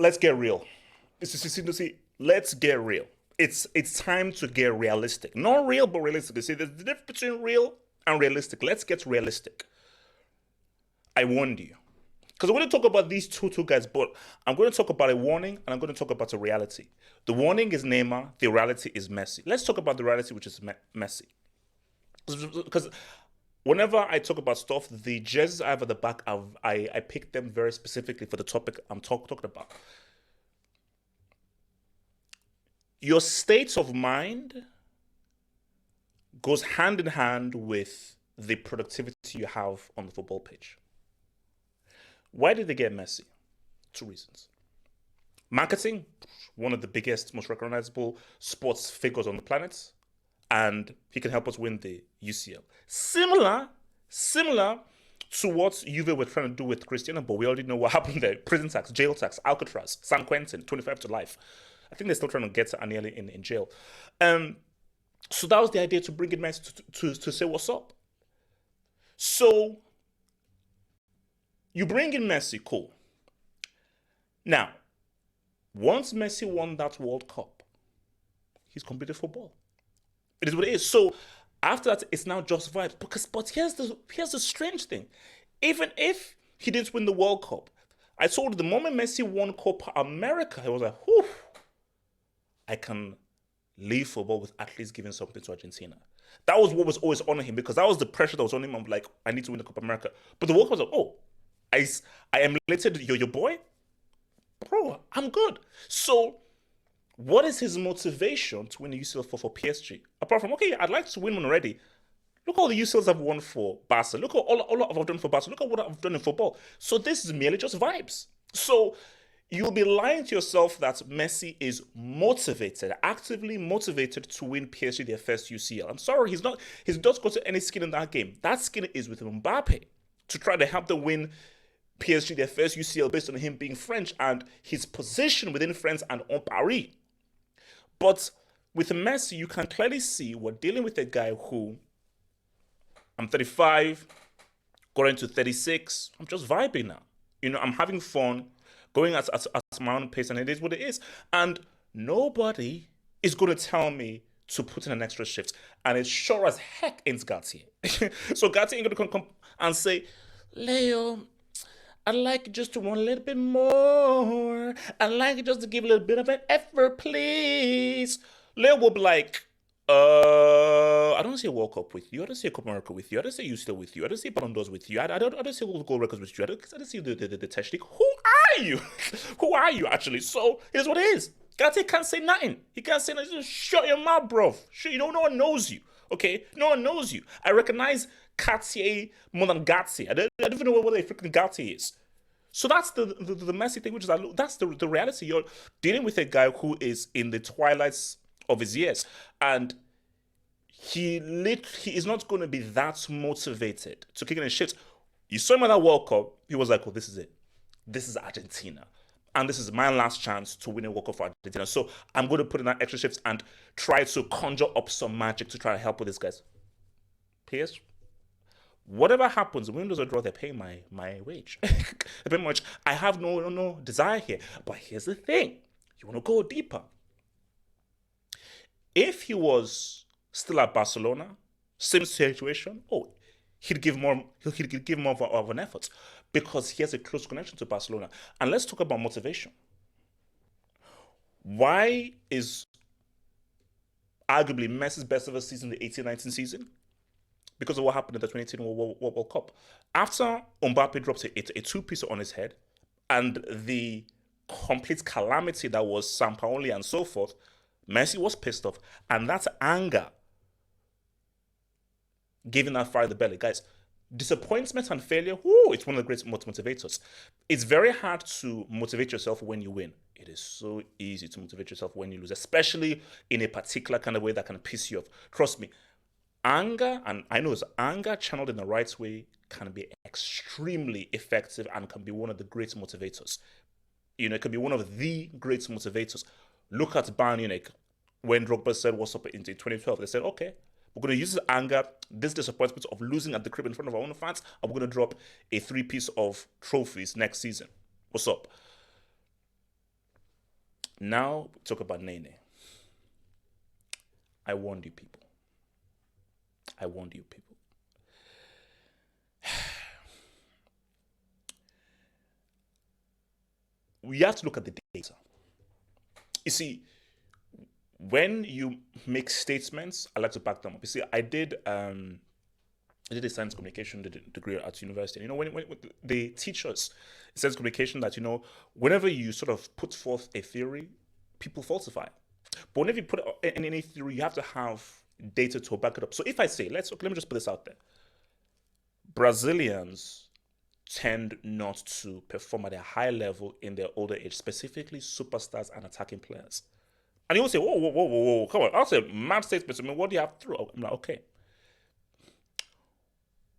let's get real. Let's get real. It's time to get realistic. Not real, but realistic. You see, there's the difference between real and realistic. Let's get realistic. I warned you. Because I'm going to talk about these two guys, but I'm going to talk about a warning and I'm going to talk about a reality. The warning is Neymar, the reality is Messi. Let's talk about the reality, which is Messi. Because whenever I talk about stuff, the jerseys I have at the back, I pick them very specifically for the topic I'm talking about. Your state of mind goes hand in hand with the productivity you have on the football pitch. Why did they get Messi? Two reasons. Marketing, one of the biggest, most recognizable sports figures on the planet, and he can help us win the UCL. Similar to what Juve were trying to do with Cristiano, but we already know what happened there. Prison tax, jail tax, Alcatraz, San Quentin, 25 to life. I think they're still trying to get Agnelli in jail. So that was the idea, to bring in Messi to say what's up. So you bring in Messi, cool. Now, once Messi won that World Cup, he's completed football. It is what it is. So after that, it's now just vibes. But here's the strange thing. Even if he didn't win the World Cup, I told you the moment Messi won Copa America, he was like, whew, I can leave football with at least giving something to Argentina. That was what was always on him, because that was the pressure that was on him. I'm like, I need to win the Copa America. But the World Cup was like, oh, I emulated your boy? Bro, I'm good. So what is his motivation to win the UCL for PSG? Apart from, okay, I'd like to win one already. Look at all the UCLs I've won for Barca. Look at all I've done for Barca. Look at what I've done in football. So this is merely just vibes. So you'll be lying to yourself that Messi is motivated, actively motivated to win PSG their first UCL. I'm sorry, he's not got any skin in that game. That skin is with Mbappe to try to help them win PSG their first UCL based on him being French and his position within France and on Paris. But with Messi, you can clearly see we're dealing with a guy who, I'm 35, going to 36. I'm just vibing now. I'm having fun, going at my own pace, and it is what it is. And nobody is going to tell me to put in an extra shift. And it sure as heck ain't Gatti. So Gatti ain't going to come and say, Leo, I'd like just to want a little bit more. I'd like just to give a little bit of an effort, please. Leo will be like, I don't see a World Cup with you. I don't see a Copa America with you. I don't see UCL with you. I don't see Ballon d'Ors with you. I don't see goal records with you. I don't see the test league. Who are you? Who are you, actually? So here's what it is. Gatti can't say nothing. He can't say nothing. Just shut your mouth, bro. No one knows you. Okay? No one knows you. I recognize Cartier more than Gatti. I don't even know what a freaking Gatti is. So that's the messy thing, which is that's the reality. You're dealing with a guy who is in the twilights of his years, and he is not going to be that motivated to kick in a shit. You saw him at that World Cup. He was like, "Oh, this is it. This is Argentina, and this is my last chance to win a World Cup for Argentina. So I'm going to put in that extra shifts and try to conjure up some magic to try to help with these guys." PS. Whatever happens, win, lose or draw, they pay my wage. They pay my wage. I have no desire here. But here's the thing. You want to go deeper. If he was still at Barcelona, same situation, he'd give more of an effort, because he has a close connection to Barcelona. And let's talk about motivation. Why is arguably Messi's best ever season the 18-19 season? Because of what happened in the 2018 World Cup. After Mbappe dropped a two-piece on his head, and the complete calamity that was Sampaoli and so forth, Messi was pissed off. And that anger gave him that fire in the belly. Guys, disappointment and failure, it's one of the great motivators. It's very hard to motivate yourself when you win. It is so easy to motivate yourself when you lose, especially in a particular kind of way that can piss you off. Trust me. Anger, and I know it's anger channeled in the right way, can be extremely effective and can be one of the great motivators. It can be one of the great motivators. Look at Bayern Munich. When Drogba said what's up in 2012, they said, okay, we're going to use this anger, this disappointment of losing at the crib in front of our own fans, and we're going to drop a three-piece of trophies next season. What's up? Now, talk about Nene. I warned you people. I warned you people. We have to look at the data. You see, when you make statements, I like to back them up. You see, I did a science communication degree at university. You know, when they teach us science communication that, you know, whenever you sort of put forth a theory, people falsify. But whenever you put in any theory, you have to have data to back it up. So if I say, let me just put this out there. Brazilians tend not to perform at a high level in their older age, specifically superstars and attacking players. And you will say, whoa, come on. I'll say, mad statements. I mean, what do you have through? I'm like, okay.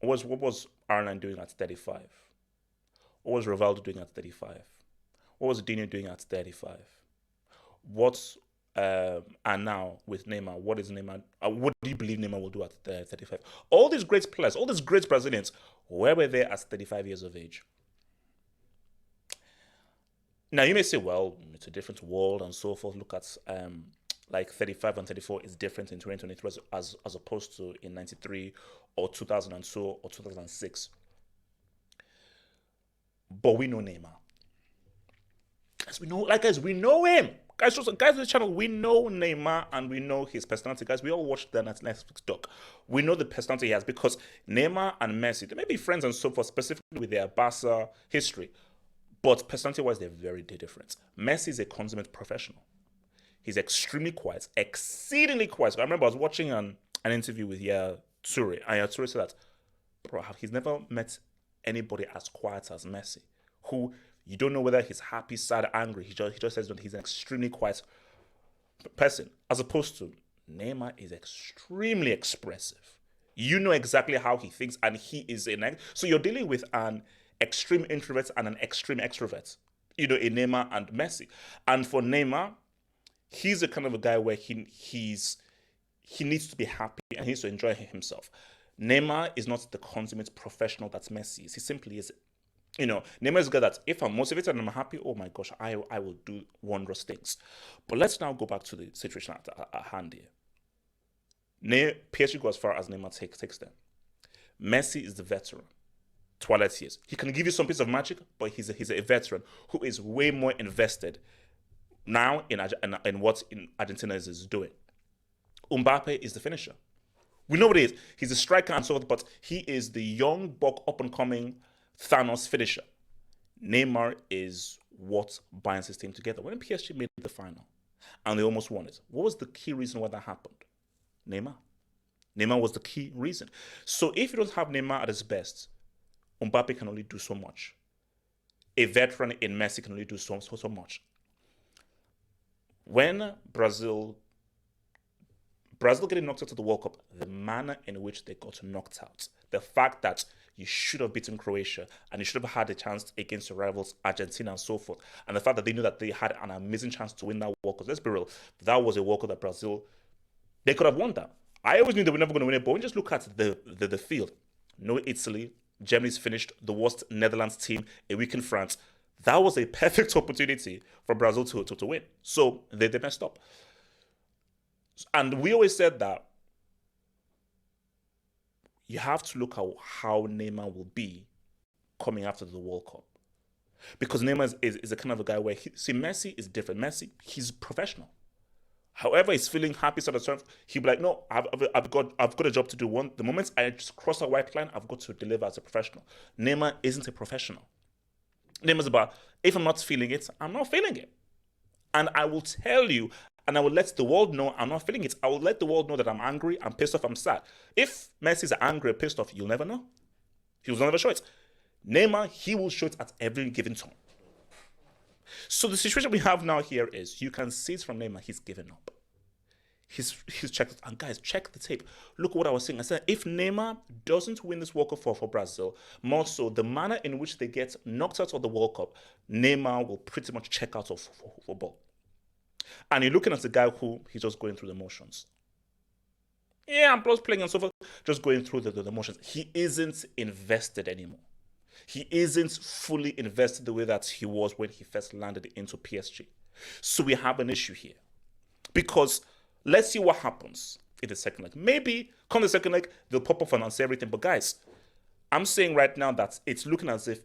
What was Ireland doing at 35? What was Rivaldo doing at 35? What was Dino doing at 35? What's and now with Neymar, what is Neymar? What do you believe Neymar will do at 35? All these great players, all these great Brazilians, where were they at 35 years of age? Now you may say, well, it's a different world and so forth. Look at like 35 and 34 is different in 2023 as opposed to in 93 or 2002 or 2006. But we know Neymar. Guys, we know him. Guys on the channel, we know Neymar and we know his personality. Guys, we all watched the Netflix doc. We know the personality he has because Neymar and Messi, they may be friends and so forth, specifically with their Barca history. But personality-wise, they're very different. Messi is a consummate professional. He's extremely quiet, exceedingly quiet. I remember I was watching an interview with Toure, and Toure said that, bro, he's never met anybody as quiet as Messi, who you don't know whether he's happy, sad, angry. He just says that he's an extremely quiet person, as opposed to Neymar is extremely expressive. You know exactly how he thinks, and he is so you're dealing with an extreme introvert and an extreme extrovert. You know, in Neymar and Messi. And for Neymar, he's the kind of a guy where he needs to be happy and he needs to enjoy himself. Neymar is not the consummate professional that Messi is. He simply is. You know, Neymar is a guy that if I'm motivated and I'm happy, oh my gosh, I will do wondrous things. But let's now go back to the situation at hand here. PSG go as far as Neymar takes them. Messi is the veteran. Twilight years. He can give you some piece of magic, but he's a veteran who is way more invested now in what Argentina is doing. Mbappe is the finisher. We know what he is. He's a striker and so forth, but he is the young, buck, up-and-coming Thanos finisher. Neymar is what binds his team together. When PSG made the final, and they almost won it, what was the key reason why that happened? Neymar. Neymar was the key reason. So if you don't have Neymar at his best, Mbappe can only do so much. A veteran in Messi can only do so much. When Brazil getting knocked out of the World Cup, the manner in which they got knocked out, the fact that you should have beaten Croatia and you should have had a chance against your rivals Argentina and so forth, and the fact that they knew that they had an amazing chance to win that World Cup. Let's be real, that was a World Cup that Brazil, they could have won that. I always knew they were never going to win it, but when you just look at the field, no Italy, Germany's finished the worst Netherlands team, a week in France. That was a perfect opportunity for Brazil to win. So they messed up. And we always said that you have to look at how Neymar will be coming after the World Cup. Because Neymar is a kind of a guy where, Messi is different. Messi, he's professional. However, he's feeling happy, sort of stuff. He'll be like, no, I've got a job to do. The moment I just cross a white line, I've got to deliver as a professional. Neymar isn't a professional. Neymar's about, if I'm not feeling it, I'm not feeling it. And I will tell you, and I will let the world know I'm not feeling it. I will let the world know that I'm angry, I'm pissed off, I'm sad. If Messi's angry or pissed off, you'll never know. He will never show it. Neymar, he will show it at every given time. So the situation we have now here is, you can see it from Neymar, he's given up. He's checked it. And guys, check the tape. Look what I was saying. I said, if Neymar doesn't win this World Cup for Brazil, more so the manner in which they get knocked out of the World Cup, Neymar will pretty much check out of football. And you're looking at a guy who he's just going through the motions. Yeah, I'm plus playing and so forth, just going through the motions. He isn't invested anymore. He isn't fully invested the way that he was when he first landed into PSG. So we have an issue here. Because let's see what happens in the second leg. Maybe come the second leg, they'll pop off and announce everything. But guys, I'm saying right now that it's looking as if,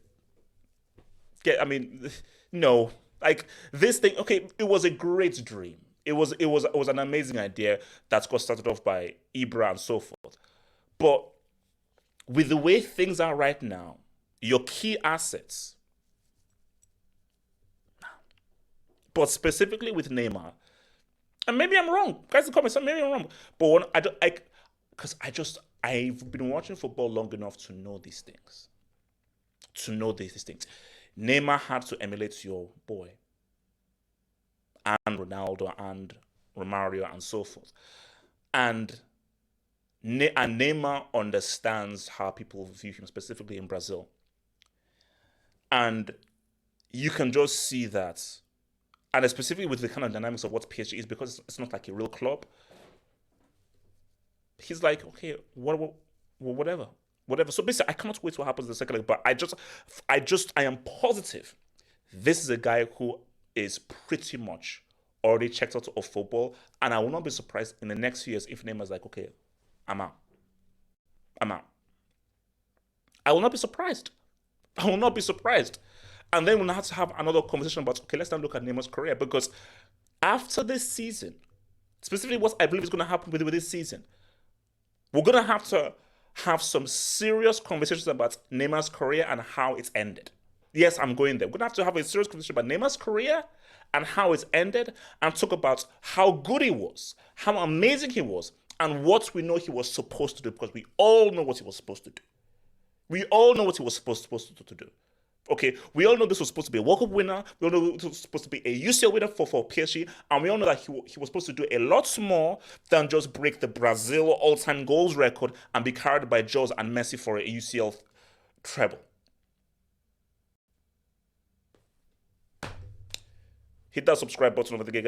no. Like this thing, okay, it was a great dream. It was an amazing idea that got started off by Ibra and so forth. But with the way things are right now, your key assets, but specifically with Neymar, and maybe I'm wrong, guys, in the comments, maybe I'm wrong, but I've been watching football long enough to know these things. Neymar had to emulate your boy, and Ronaldo and Romario and so forth, and Neymar understands how people view him, specifically in Brazil. And you can just see that, and specifically with the kind of dynamics of what PSG is, because it's not like a real club. He's like, okay, whatever. So basically, I cannot wait what happens in the second leg. But I am positive this is a guy who is pretty much already checked out of football, and I will not be surprised in the next few years if Neymar's like, okay, I'm out. I will not be surprised. And then we'll have to have another conversation about, okay, let's now look at Neymar's career, because after this season, specifically what I believe is going to happen with this season, we're going to have some serious conversations about Neymar's career and how it's ended. Yes, I'm going there. We're going to have a serious conversation about Neymar's career and how it's ended, and talk about how good he was, how amazing he was, and what we know he was supposed to do, because we all know what he was supposed to do. Okay, we all know this was supposed to be a World Cup winner. We all know this was supposed to be a UCL winner for PSG. And we all know that he was supposed to do a lot more than just break the Brazil all-time goals record and be carried by Jose and Messi for a UCL treble. Hit that subscribe button over there,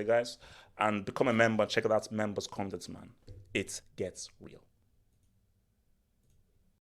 guys. And become a member. Check out that members' content, man. It gets real.